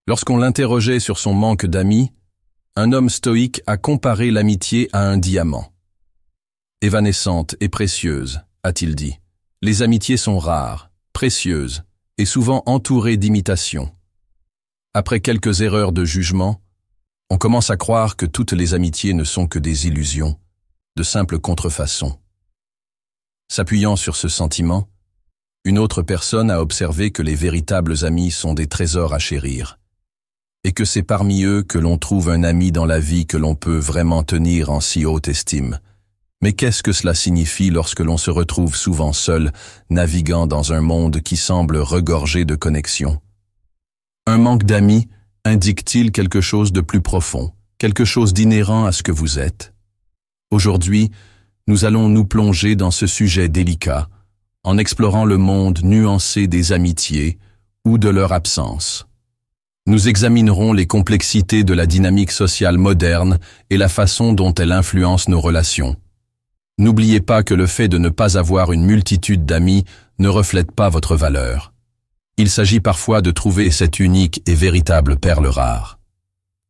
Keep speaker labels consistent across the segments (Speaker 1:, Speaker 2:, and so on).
Speaker 1: Lorsqu'on l'interrogeait sur son manque d'amis, un homme stoïque a comparé l'amitié à un diamant. Évanescente et précieuse, a-t-il dit. Les amitiés sont rares, précieuses et souvent entourées d'imitations. Après quelques erreurs de jugement, on commence à croire que toutes les amitiés ne sont que des illusions, de simples contrefaçons. S'appuyant sur ce sentiment, une autre personne a observé que les véritables amis sont des trésors à chérir, et que c'est parmi eux que l'on trouve un ami dans la vie que l'on peut vraiment tenir en si haute estime. Mais qu'est-ce que cela signifie lorsque l'on se retrouve souvent seul, naviguant dans un monde qui semble regorgé de connexions? Un manque d'amis indique-t-il quelque chose de plus profond, quelque chose d'inhérent à ce que vous êtes? Aujourd'hui, nous allons nous plonger dans ce sujet délicat, en explorant le monde nuancé des amitiés ou de leur absence. Nous examinerons les complexités de la dynamique sociale moderne et la façon dont elle influence nos relations. N'oubliez pas que le fait de ne pas avoir une multitude d'amis ne reflète pas votre valeur. Il s'agit parfois de trouver cette unique et véritable perle rare.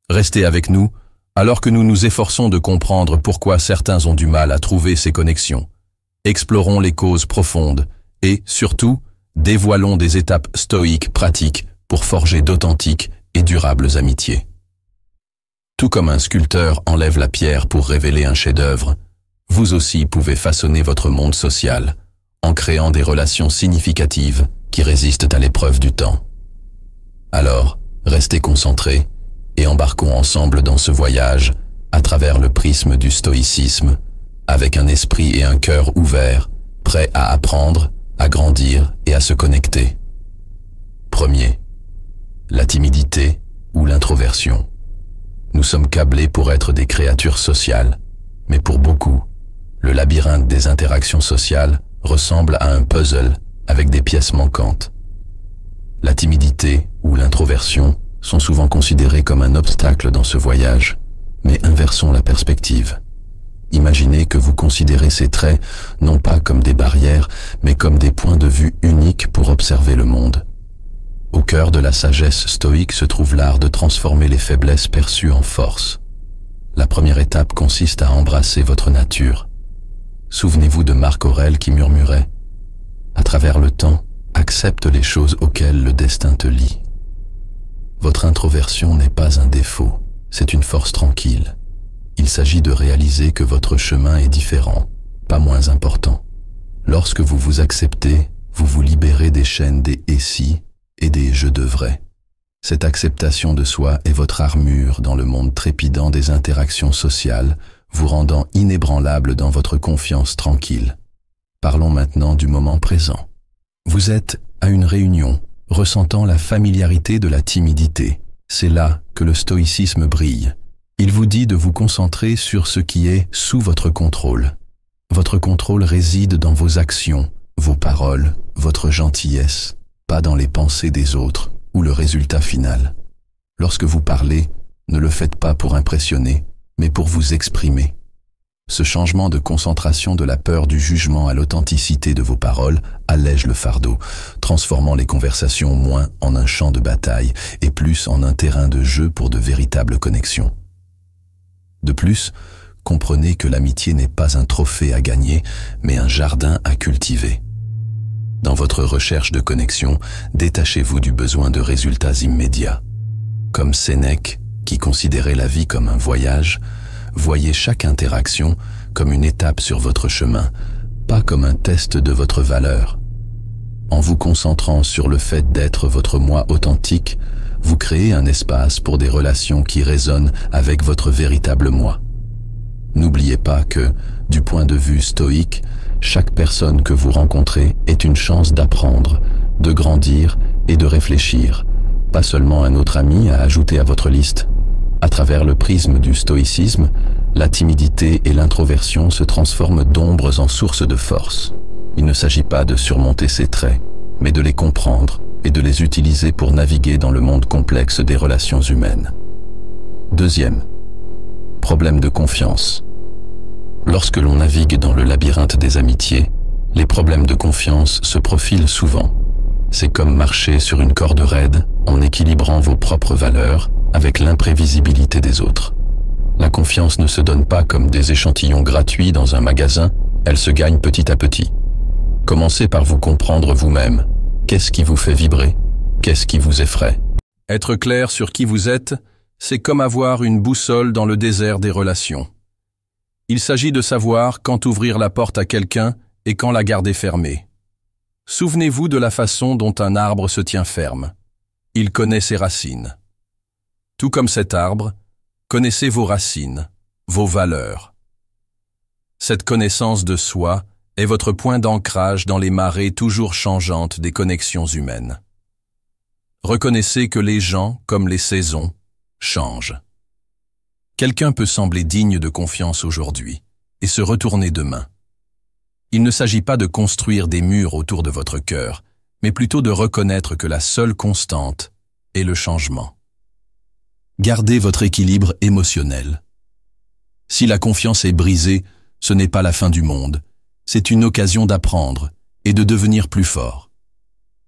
Speaker 1: Restez avec nous, alors que nous nous efforçons de comprendre pourquoi certains ont du mal à trouver ces connexions. Explorons les causes profondes et, surtout, dévoilons des étapes stoïques pratiques pour forger d'authentiques et durables amitiés. Tout comme un sculpteur enlève la pierre pour révéler un chef-d'œuvre, vous aussi pouvez façonner votre monde social en créant des relations significatives qui résistent à l'épreuve du temps. Alors, restez concentrés et embarquons ensemble dans ce voyage à travers le prisme du stoïcisme, avec un esprit et un cœur ouverts, prêts à apprendre, à grandir et à se connecter. Premier, la timidité ou l'introversion. Nous sommes câblés pour être des créatures sociales, mais pour beaucoup, le labyrinthe des interactions sociales ressemble à un puzzle avec des pièces manquantes. La timidité ou l'introversion sont souvent considérées comme un obstacle dans ce voyage, mais inversons la perspective. Imaginez que vous considérez ces traits non pas comme des barrières, mais comme des points de vue uniques pour observer le monde. Au cœur de la sagesse stoïque se trouve l'art de transformer les faiblesses perçues en force. La première étape consiste à embrasser votre nature. Souvenez-vous de Marc Aurèle qui murmurait « À travers le temps, accepte les choses auxquelles le destin te lie. » Votre introversion n'est pas un défaut, c'est une force tranquille. Il s'agit de réaliser que votre chemin est différent, pas moins important. Lorsque vous vous acceptez, vous vous libérez des chaînes des « et si » et des « je devrais ». Cette acceptation de soi est votre armure dans le monde trépidant des interactions sociales, vous rendant inébranlable dans votre confiance tranquille. Parlons maintenant du moment présent. Vous êtes à une réunion, ressentant la familiarité de la timidité. C'est là que le stoïcisme brille. Il vous dit de vous concentrer sur ce qui est sous votre contrôle. Votre contrôle réside dans vos actions, vos paroles, votre gentillesse, pas dans les pensées des autres ou le résultat final. Lorsque vous parlez, ne le faites pas pour impressionner, mais pour vous exprimer. Ce changement de concentration de la peur du jugement à l'authenticité de vos paroles allège le fardeau, transformant les conversations moins en un champ de bataille et plus en un terrain de jeu pour de véritables connexions. De plus, comprenez que l'amitié n'est pas un trophée à gagner, mais un jardin à cultiver. Dans votre recherche de connexion, détachez-vous du besoin de résultats immédiats. Comme Sénèque, qui considérait la vie comme un voyage, voyez chaque interaction comme une étape sur votre chemin, pas comme un test de votre valeur. En vous concentrant sur le fait d'être votre moi authentique, vous créez un espace pour des relations qui résonnent avec votre véritable moi. N'oubliez pas que, du point de vue stoïque, chaque personne que vous rencontrez est une chance d'apprendre, de grandir et de réfléchir, pas seulement un autre ami à ajouter à votre liste. À travers le prisme du stoïcisme, la timidité et l'introversion se transforment d'ombres en sources de force. Il ne s'agit pas de surmonter ces traits, mais de les comprendre et de les utiliser pour naviguer dans le monde complexe des relations humaines. Deuxième, problème de confiance. Lorsque l'on navigue dans le labyrinthe des amitiés, les problèmes de confiance se profilent souvent. C'est comme marcher sur une corde raide en équilibrant vos propres valeurs avec l'imprévisibilité des autres. La confiance ne se donne pas comme des échantillons gratuits dans un magasin, elle se gagne petit à petit. Commencez par vous comprendre vous-même. Qu'est-ce qui vous fait vibrer? Qu'est-ce qui vous effraie? Être clair sur qui vous êtes, c'est comme avoir une boussole dans le désert des relations. Il s'agit de savoir quand ouvrir la porte à quelqu'un et quand la garder fermée. Souvenez-vous de la façon dont un arbre se tient ferme. Il connaît ses racines. Tout comme cet arbre, connaissez vos racines, vos valeurs. Cette connaissance de soi est votre point d'ancrage dans les marées toujours changeantes des connexions humaines. Reconnaissez que les gens, comme les saisons, changent. Quelqu'un peut sembler digne de confiance aujourd'hui et se retourner demain. Il ne s'agit pas de construire des murs autour de votre cœur, mais plutôt de reconnaître que la seule constante est le changement. Gardez votre équilibre émotionnel. Si la confiance est brisée, ce n'est pas la fin du monde, c'est une occasion d'apprendre et de devenir plus fort.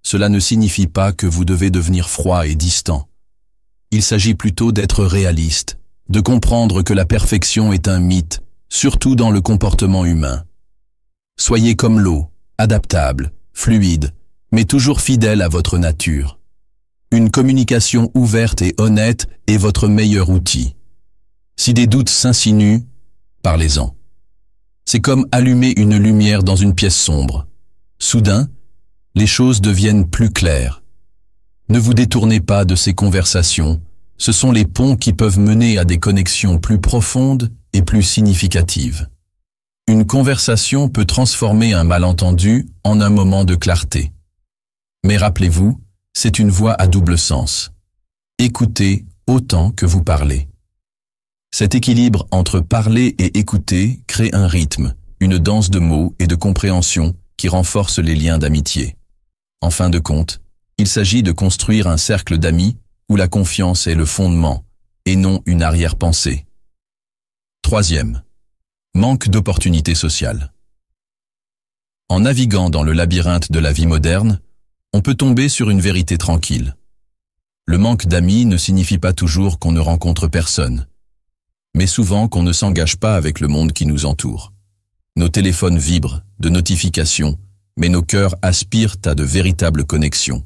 Speaker 1: Cela ne signifie pas que vous devez devenir froid et distant. Il s'agit plutôt d'être réaliste, de comprendre que la perfection est un mythe, surtout dans le comportement humain. Soyez comme l'eau, adaptable, fluide, mais toujours fidèle à votre nature. Une communication ouverte et honnête est votre meilleur outil. Si des doutes s'insinuent, parlez-en. C'est comme allumer une lumière dans une pièce sombre. Soudain, les choses deviennent plus claires. Ne vous détournez pas de ces conversations, ce sont les ponts qui peuvent mener à des connexions plus profondes et plus significatives. Une conversation peut transformer un malentendu en un moment de clarté. Mais rappelez-vous, c'est une voix à double sens. Écoutez autant que vous parlez. Cet équilibre entre parler et écouter crée un rythme, une danse de mots et de compréhension qui renforce les liens d'amitié. En fin de compte, il s'agit de construire un cercle d'amis où la confiance est le fondement et non une arrière-pensée. Troisième, manque d'opportunités sociales. En naviguant dans le labyrinthe de la vie moderne, on peut tomber sur une vérité tranquille. Le manque d'amis ne signifie pas toujours qu'on ne rencontre personne, mais souvent qu'on ne s'engage pas avec le monde qui nous entoure. Nos téléphones vibrent de notifications, mais nos cœurs aspirent à de véritables connexions.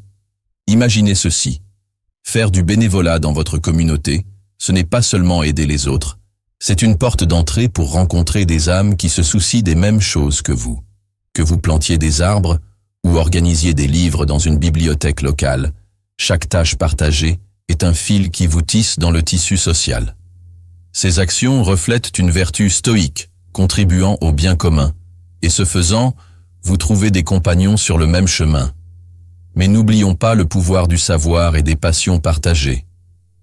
Speaker 1: Imaginez ceci. Faire du bénévolat dans votre communauté, ce n'est pas seulement aider les autres, c'est une porte d'entrée pour rencontrer des âmes qui se soucient des mêmes choses que vous. Que vous plantiez des arbres ou organisiez des livres dans une bibliothèque locale, chaque tâche partagée est un fil qui vous tisse dans le tissu social. Ces actions reflètent une vertu stoïque, contribuant au bien commun, et ce faisant, vous trouvez des compagnons sur le même chemin. Mais n'oublions pas le pouvoir du savoir et des passions partagées.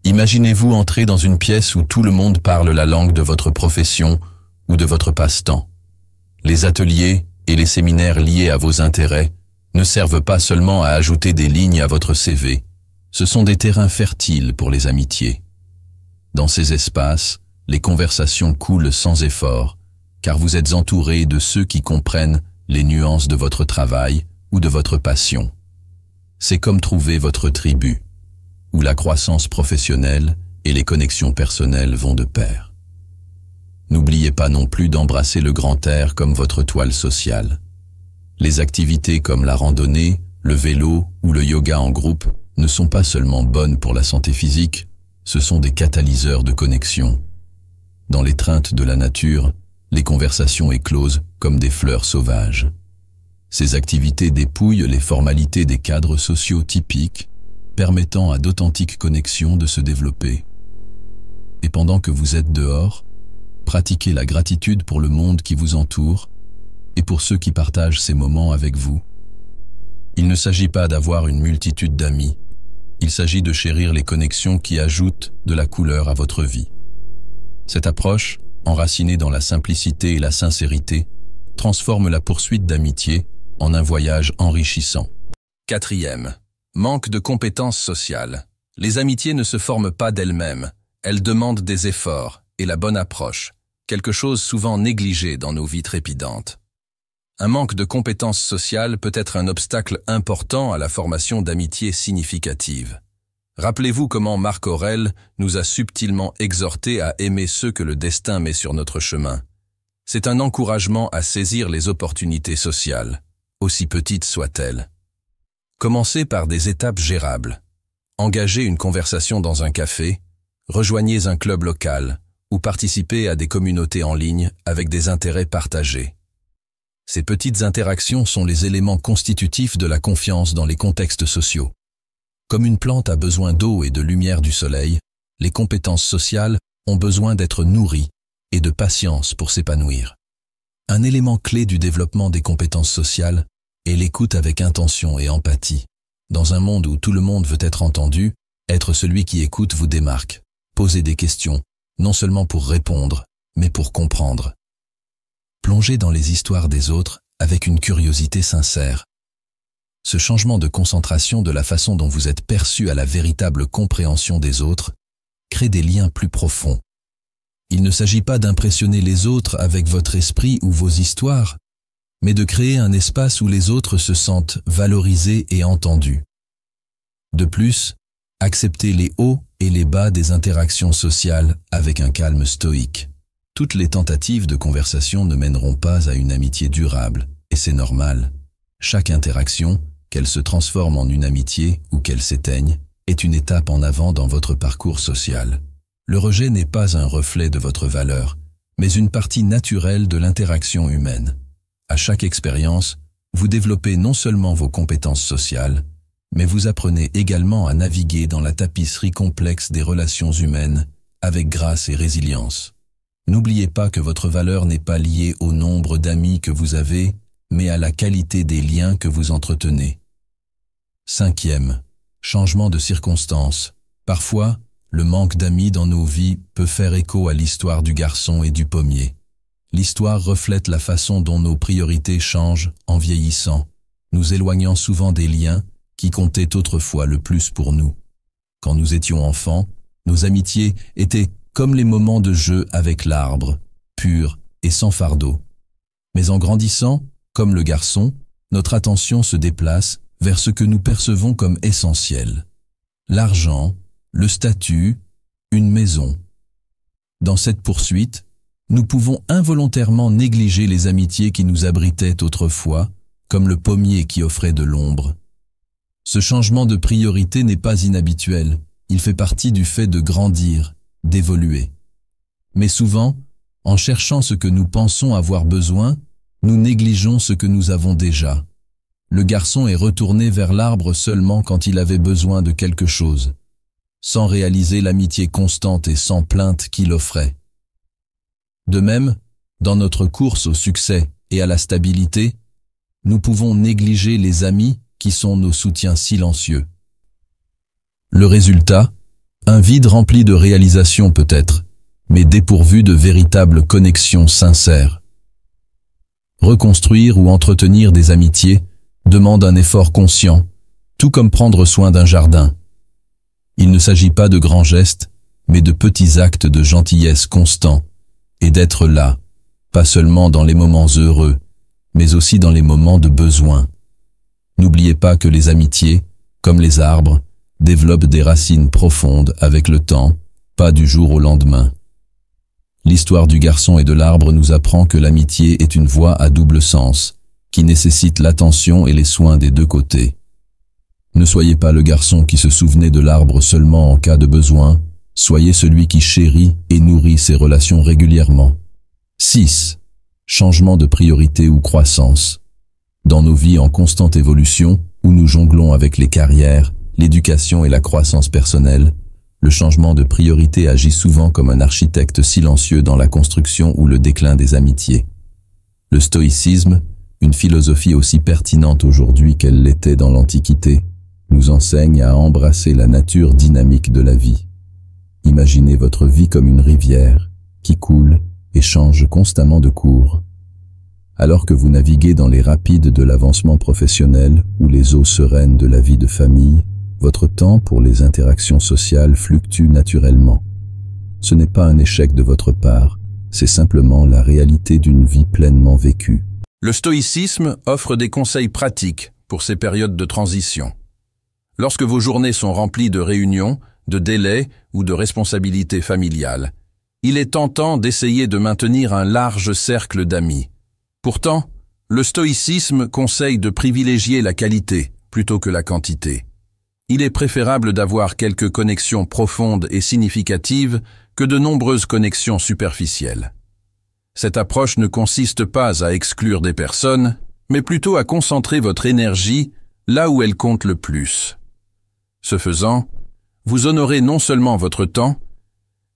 Speaker 1: Imaginez-vous entrer dans une pièce où tout le monde parle la langue de votre profession ou de votre passe-temps. Les ateliers et les séminaires liés à vos intérêts ne servent pas seulement à ajouter des lignes à votre CV, ce sont des terrains fertiles pour les amitiés. Dans ces espaces, les conversations coulent sans effort, car vous êtes entouré de ceux qui comprennent les nuances de votre travail ou de votre passion. C'est comme trouver votre tribu, où la croissance professionnelle et les connexions personnelles vont de pair. N'oubliez pas non plus d'embrasser le grand air comme votre toile sociale. Les activités comme la randonnée, le vélo ou le yoga en groupe ne sont pas seulement bonnes pour la santé physique, ce sont des catalyseurs de connexion. Dans l'étreinte de la nature, les conversations éclosent comme des fleurs sauvages. Ces activités dépouillent les formalités des cadres sociaux typiques, permettant à d'authentiques connexions de se développer. Et pendant que vous êtes dehors, pratiquez la gratitude pour le monde qui vous entoure et pour ceux qui partagent ces moments avec vous. Il ne s'agit pas d'avoir une multitude d'amis, il s'agit de chérir les connexions qui ajoutent de la couleur à votre vie. Cette approche, enracinée dans la simplicité et la sincérité, transforme la poursuite d'amitié en un voyage enrichissant. Quatrième, manque de compétences sociales. Les amitiés ne se forment pas d'elles-mêmes, elles demandent des efforts et la bonne approche, quelque chose souvent négligé dans nos vies trépidantes. Un manque de compétences sociales peut être un obstacle important à la formation d'amitiés significatives. Rappelez-vous comment Marc Aurèle nous a subtilement exhortés à aimer ceux que le destin met sur notre chemin. C'est un encouragement à saisir les opportunités sociales, aussi petites soient-elles. Commencez par des étapes gérables. Engagez une conversation dans un café, rejoignez un club local ou participez à des communautés en ligne avec des intérêts partagés. Ces petites interactions sont les éléments constitutifs de la confiance dans les contextes sociaux. Comme une plante a besoin d'eau et de lumière du soleil, les compétences sociales ont besoin d'être nourries et de patience pour s'épanouir. Un élément clé du développement des compétences sociales est l'écoute avec intention et empathie. Dans un monde où tout le monde veut être entendu, être celui qui écoute vous démarque. Posez des questions, non seulement pour répondre, mais pour comprendre. Plongez dans les histoires des autres avec une curiosité sincère. Ce changement de concentration de la façon dont vous êtes perçu à la véritable compréhension des autres crée des liens plus profonds. Il ne s'agit pas d'impressionner les autres avec votre esprit ou vos histoires, mais de créer un espace où les autres se sentent valorisés et entendus. De plus, acceptez les hauts et les bas des interactions sociales avec un calme stoïque. Toutes les tentatives de conversation ne mèneront pas à une amitié durable, et c'est normal. Chaque interaction, qu'elle se transforme en une amitié ou qu'elle s'éteigne, est une étape en avant dans votre parcours social. Le rejet n'est pas un reflet de votre valeur, mais une partie naturelle de l'interaction humaine. À chaque expérience, vous développez non seulement vos compétences sociales, mais vous apprenez également à naviguer dans la tapisserie complexe des relations humaines avec grâce et résilience. N'oubliez pas que votre valeur n'est pas liée au nombre d'amis que vous avez, mais à la qualité des liens que vous entretenez. 5e, changement de circonstances. Parfois, le manque d'amis dans nos vies peut faire écho à l'histoire du garçon et du pommier. L'histoire reflète la façon dont nos priorités changent en vieillissant, nous éloignant souvent des liens qui comptaient autrefois le plus pour nous. Quand nous étions enfants, nos amitiés étaient comme les moments de jeu avec l'arbre, purs et sans fardeau. Mais en grandissant, comme le garçon, notre attention se déplace vers ce que nous percevons comme essentiel. L'argent, le statut, une maison. Dans cette poursuite, nous pouvons involontairement négliger les amitiés qui nous abritaient autrefois, comme le pommier qui offrait de l'ombre. Ce changement de priorité n'est pas inhabituel, il fait partie du fait de grandir, d'évoluer. Mais souvent, en cherchant ce que nous pensons avoir besoin, nous négligeons ce que nous avons déjà. Le garçon est retourné vers l'arbre seulement quand il avait besoin de quelque chose, sans réaliser l'amitié constante et sans plainte qu'il offrait. De même, dans notre course au succès et à la stabilité, nous pouvons négliger les amis qui sont nos soutiens silencieux. Le résultat, un vide rempli de réalisations peut-être, mais dépourvu de véritables connexions sincères. Reconstruire ou entretenir des amitiés demande un effort conscient, tout comme prendre soin d'un jardin. Il ne s'agit pas de grands gestes, mais de petits actes de gentillesse constants, et d'être là, pas seulement dans les moments heureux, mais aussi dans les moments de besoin. N'oubliez pas que les amitiés, comme les arbres, développent des racines profondes avec le temps, pas du jour au lendemain. L'histoire du garçon et de l'arbre nous apprend que l'amitié est une voie à double sens, qui nécessite l'attention et les soins des deux côtés. Ne soyez pas le garçon qui se souvenait de l'arbre seulement en cas de besoin, soyez celui qui chérit et nourrit ses relations régulièrement. 6. Changement de priorité ou croissance. Dans nos vies en constante évolution, où nous jonglons avec les carrières, l'éducation et la croissance personnelle, le changement de priorité agit souvent comme un architecte silencieux dans la construction ou le déclin des amitiés. Le stoïcisme, une philosophie aussi pertinente aujourd'hui qu'elle l'était dans l'Antiquité, nous enseigne à embrasser la nature dynamique de la vie. Imaginez votre vie comme une rivière qui coule et change constamment de cours. Alors que vous naviguez dans les rapides de l'avancement professionnel ou les eaux sereines de la vie de famille, votre temps pour les interactions sociales fluctue naturellement. Ce n'est pas un échec de votre part, c'est simplement la réalité d'une vie pleinement vécue. Le stoïcisme offre des conseils pratiques pour ces périodes de transition. Lorsque vos journées sont remplies de réunions, de délais ou de responsabilités familiales, il est tentant d'essayer de maintenir un large cercle d'amis. Pourtant, le stoïcisme conseille de privilégier la qualité plutôt que la quantité. Il est préférable d'avoir quelques connexions profondes et significatives que de nombreuses connexions superficielles. Cette approche ne consiste pas à exclure des personnes, mais plutôt à concentrer votre énergie là où elle compte le plus. Ce faisant, vous honorez non seulement votre temps,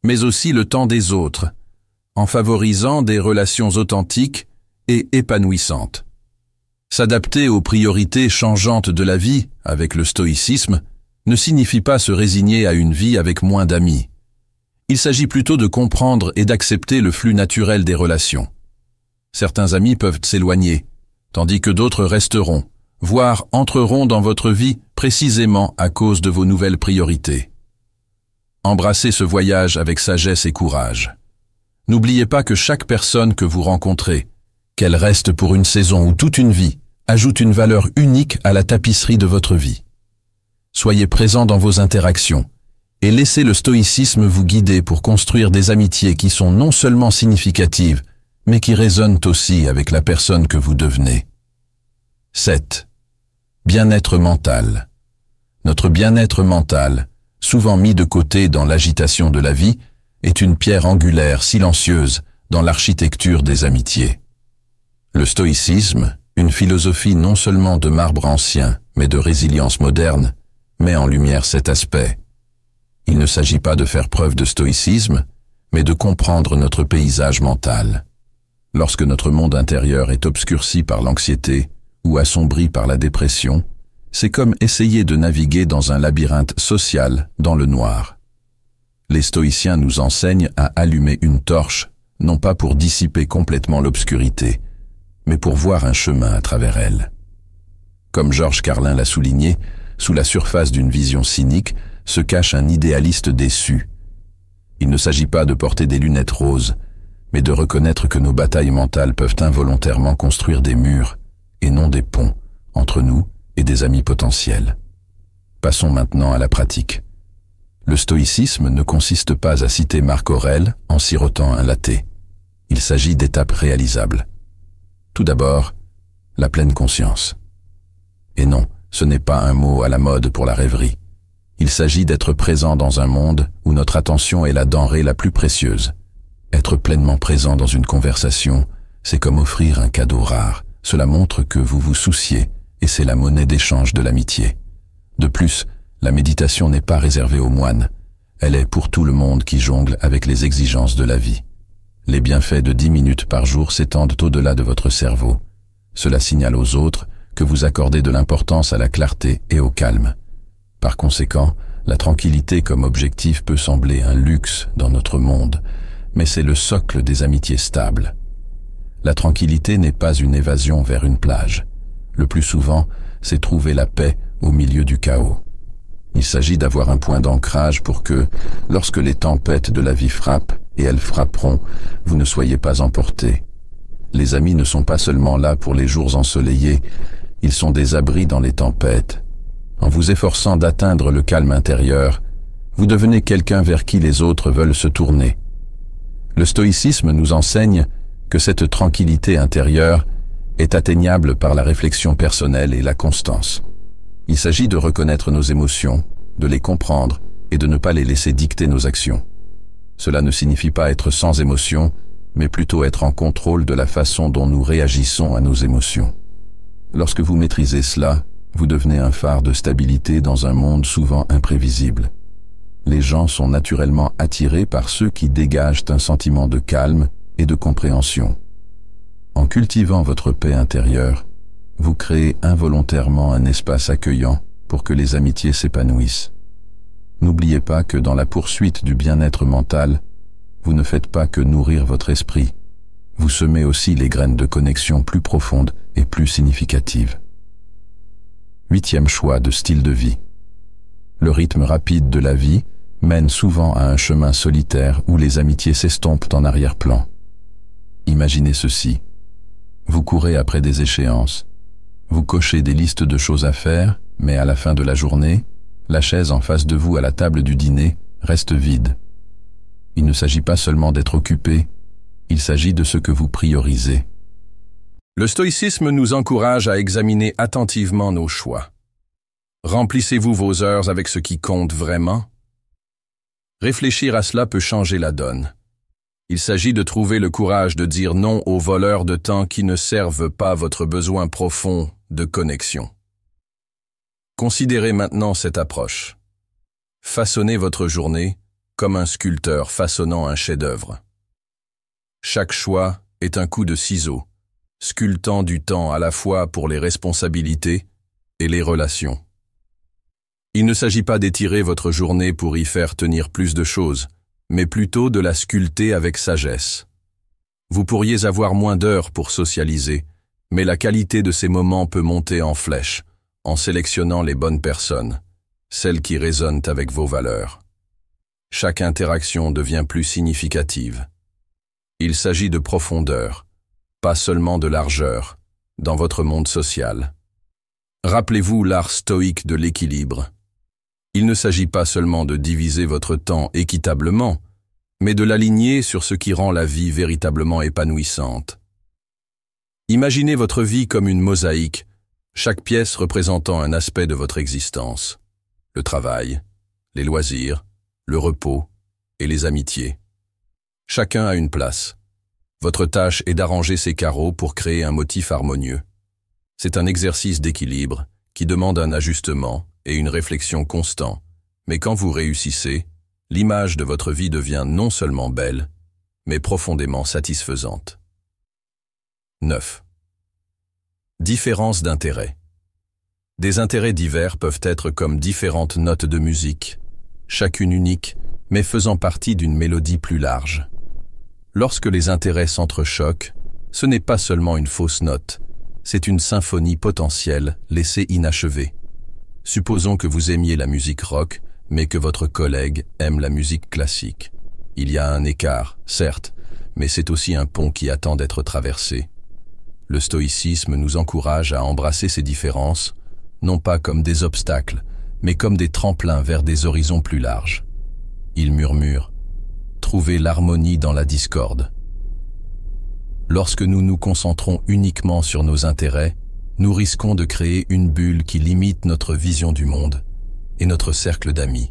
Speaker 1: mais aussi le temps des autres, en favorisant des relations authentiques et épanouissantes. S'adapter aux priorités changeantes de la vie avec le stoïcisme ne signifie pas se résigner à une vie avec moins d'amis. Il s'agit plutôt de comprendre et d'accepter le flux naturel des relations. Certains amis peuvent s'éloigner, tandis que d'autres resteront, voire entreront dans votre vie précisément à cause de vos nouvelles priorités. Embrassez ce voyage avec sagesse et courage. N'oubliez pas que chaque personne que vous rencontrez, qu'elle reste pour une saison ou toute une vie, ajoute une valeur unique à la tapisserie de votre vie. Soyez présent dans vos interactions et laissez le stoïcisme vous guider pour construire des amitiés qui sont non seulement significatives, mais qui résonnent aussi avec la personne que vous devenez. 7. Bien-être mental. Notre bien-être mental, souvent mis de côté dans l'agitation de la vie, est une pierre angulaire silencieuse dans l'architecture des amitiés. Le stoïcisme, une philosophie non seulement de marbre ancien, mais de résilience moderne, met en lumière cet aspect. Il ne s'agit pas de faire preuve de stoïcisme, mais de comprendre notre paysage mental. Lorsque notre monde intérieur est obscurci par l'anxiété ou assombri par la dépression, c'est comme essayer de naviguer dans un labyrinthe social dans le noir. Les stoïciens nous enseignent à allumer une torche, non pas pour dissiper complètement l'obscurité, mais pour voir un chemin à travers elle. Comme Georges Carlin l'a souligné, sous la surface d'une vision cynique se cache un idéaliste déçu. Il ne s'agit pas de porter des lunettes roses, mais de reconnaître que nos batailles mentales peuvent involontairement construire des murs, et non des ponts, entre nous et des amis potentiels. Passons maintenant à la pratique. Le stoïcisme ne consiste pas à citer Marc Aurèle en sirotant un latte. Il s'agit d'étapes réalisables. Tout d'abord, la pleine conscience. Et non, ce n'est pas un mot à la mode pour la rêverie. Il s'agit d'être présent dans un monde où notre attention est la denrée la plus précieuse. Être pleinement présent dans une conversation, c'est comme offrir un cadeau rare. Cela montre que vous vous souciez et c'est la monnaie d'échange de l'amitié. De plus, la méditation n'est pas réservée aux moines. Elle est pour tout le monde qui jongle avec les exigences de la vie. Les bienfaits de 10 minutes par jour s'étendent au-delà de votre cerveau. Cela signale aux autres que vous accordez de l'importance à la clarté et au calme. Par conséquent, la tranquillité comme objectif peut sembler un luxe dans notre monde, mais c'est le socle des amitiés stables. La tranquillité n'est pas une évasion vers une plage. Le plus souvent, c'est trouver la paix au milieu du chaos. Il s'agit d'avoir un point d'ancrage pour que, lorsque les tempêtes de la vie frappent, et elles frapperont, vous ne soyez pas emportés. Les amis ne sont pas seulement là pour les jours ensoleillés, ils sont des abris dans les tempêtes. En vous efforçant d'atteindre le calme intérieur, vous devenez quelqu'un vers qui les autres veulent se tourner. Le stoïcisme nous enseigne que cette tranquillité intérieure est atteignable par la réflexion personnelle et la constance. Il s'agit de reconnaître nos émotions, de les comprendre et de ne pas les laisser dicter nos actions. Cela ne signifie pas être sans émotion, mais plutôt être en contrôle de la façon dont nous réagissons à nos émotions. Lorsque vous maîtrisez cela, vous devenez un phare de stabilité dans un monde souvent imprévisible. Les gens sont naturellement attirés par ceux qui dégagent un sentiment de calme et de compréhension. En cultivant votre paix intérieure, vous créez involontairement un espace accueillant pour que les amitiés s'épanouissent. N'oubliez pas que dans la poursuite du bien-être mental, vous ne faites pas que nourrir votre esprit, vous semez aussi les graines de connexion plus profondes et plus significatives. 8e choix de style de vie. Le rythme rapide de la vie mène souvent à un chemin solitaire où les amitiés s'estompent en arrière-plan. Imaginez ceci. Vous courez après des échéances. Vous cochez des listes de choses à faire, mais à la fin de la journée, La chaise en face de vous à la table du dîner reste vide. Il ne s'agit pas seulement d'être occupé, il s'agit de ce que vous priorisez. Le stoïcisme nous encourage à examiner attentivement nos choix. Remplissez-vous vos heures avec ce qui compte vraiment? Réfléchir à cela peut changer la donne. Il s'agit de trouver le courage de dire non aux voleurs de temps qui ne servent pas votre besoin profond de connexion. Considérez maintenant cette approche. Façonnez votre journée comme un sculpteur façonnant un chef-d'œuvre. Chaque choix est un coup de ciseau, sculptant du temps à la fois pour les responsabilités et les relations. Il ne s'agit pas d'étirer votre journée pour y faire tenir plus de choses, mais plutôt de la sculpter avec sagesse. Vous pourriez avoir moins d'heures pour socialiser, mais la qualité de ces moments peut monter en flèche, en sélectionnant les bonnes personnes, celles qui résonnent avec vos valeurs. Chaque interaction devient plus significative. Il s'agit de profondeur, pas seulement de largeur, dans votre monde social. Rappelez-vous l'art stoïque de l'équilibre. Il ne s'agit pas seulement de diviser votre temps équitablement, mais de l'aligner sur ce qui rend la vie véritablement épanouissante. Imaginez votre vie comme une mosaïque, chaque pièce représentant un aspect de votre existence. Le travail, les loisirs, le repos et les amitiés. Chacun a une place. Votre tâche est d'arranger ces carreaux pour créer un motif harmonieux. C'est un exercice d'équilibre qui demande un ajustement et une réflexion constante, mais quand vous réussissez, l'image de votre vie devient non seulement belle, mais profondément satisfaisante. 9. Différence d'intérêt. Des intérêts divers peuvent être comme différentes notes de musique, chacune unique, mais faisant partie d'une mélodie plus large. Lorsque les intérêts s'entrechoquent, ce n'est pas seulement une fausse note, c'est une symphonie potentielle laissée inachevée. Supposons que vous aimiez la musique rock, mais que votre collègue aime la musique classique. Il y a un écart, certes, mais c'est aussi un pont qui attend d'être traversé. Le stoïcisme nous encourage à embrasser ces différences, non pas comme des obstacles, mais comme des tremplins vers des horizons plus larges. Il murmure « Trouvez l'harmonie dans la discorde ». Lorsque nous nous concentrons uniquement sur nos intérêts, nous risquons de créer une bulle qui limite notre vision du monde et notre cercle d'amis.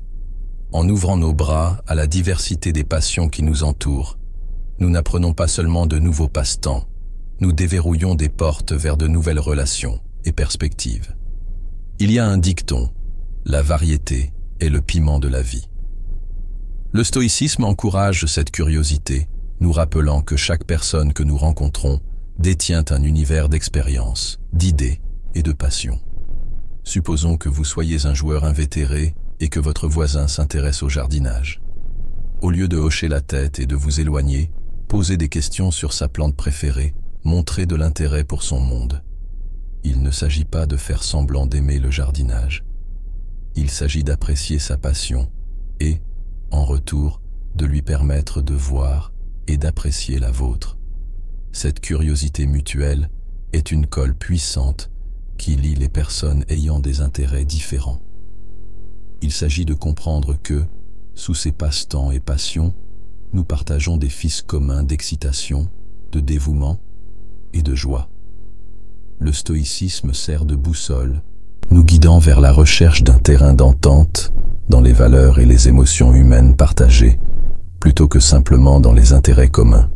Speaker 1: En ouvrant nos bras à la diversité des passions qui nous entourent, nous n'apprenons pas seulement de nouveaux passe-temps, nous déverrouillons des portes vers de nouvelles relations et perspectives. Il y a un dicton, la variété est le piment de la vie. Le stoïcisme encourage cette curiosité, nous rappelant que chaque personne que nous rencontrons détient un univers d'expériences, d'idées et de passions. Supposons que vous soyez un joueur invétéré et que votre voisin s'intéresse au jardinage. Au lieu de hocher la tête et de vous éloigner, posez des questions sur sa plante préférée, montrez de l'intérêt pour son monde. Il ne s'agit pas de faire semblant d'aimer le jardinage. Il s'agit d'apprécier sa passion et, en retour, de lui permettre de voir et d'apprécier la vôtre. Cette curiosité mutuelle est une colle puissante qui lie les personnes ayant des intérêts différents. Il s'agit de comprendre que, sous ces passe-temps et passions, nous partageons des fils communs d'excitation, de dévouement et de joie. Le stoïcisme sert de boussole, nous guidant vers la recherche d'un terrain d'entente dans les valeurs et les émotions humaines partagées, plutôt que simplement dans les intérêts communs.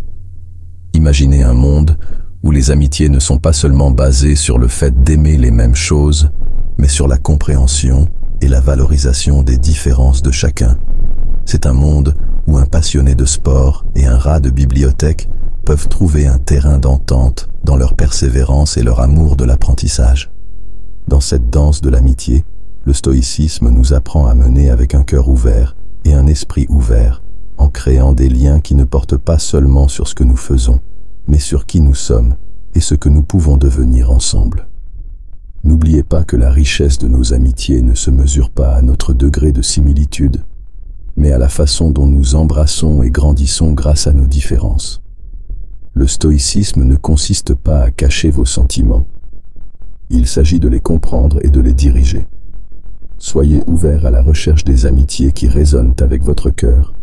Speaker 1: Imaginez un monde où les amitiés ne sont pas seulement basées sur le fait d'aimer les mêmes choses, mais sur la compréhension et la valorisation des différences de chacun. C'est un monde où un passionné de sport et un rat de bibliothèque peuvent trouver un terrain d'entente dans leur persévérance et leur amour de l'apprentissage. Dans cette danse de l'amitié, le stoïcisme nous apprend à mener avec un cœur ouvert et un esprit ouvert, en créant des liens qui ne portent pas seulement sur ce que nous faisons, mais sur qui nous sommes et ce que nous pouvons devenir ensemble. N'oubliez pas que la richesse de nos amitiés ne se mesure pas à notre degré de similitude, mais à la façon dont nous embrassons et grandissons grâce à nos différences. Le stoïcisme ne consiste pas à cacher vos sentiments. Il s'agit de les comprendre et de les diriger. Soyez ouvert à la recherche des amitiés qui résonnent avec votre cœur.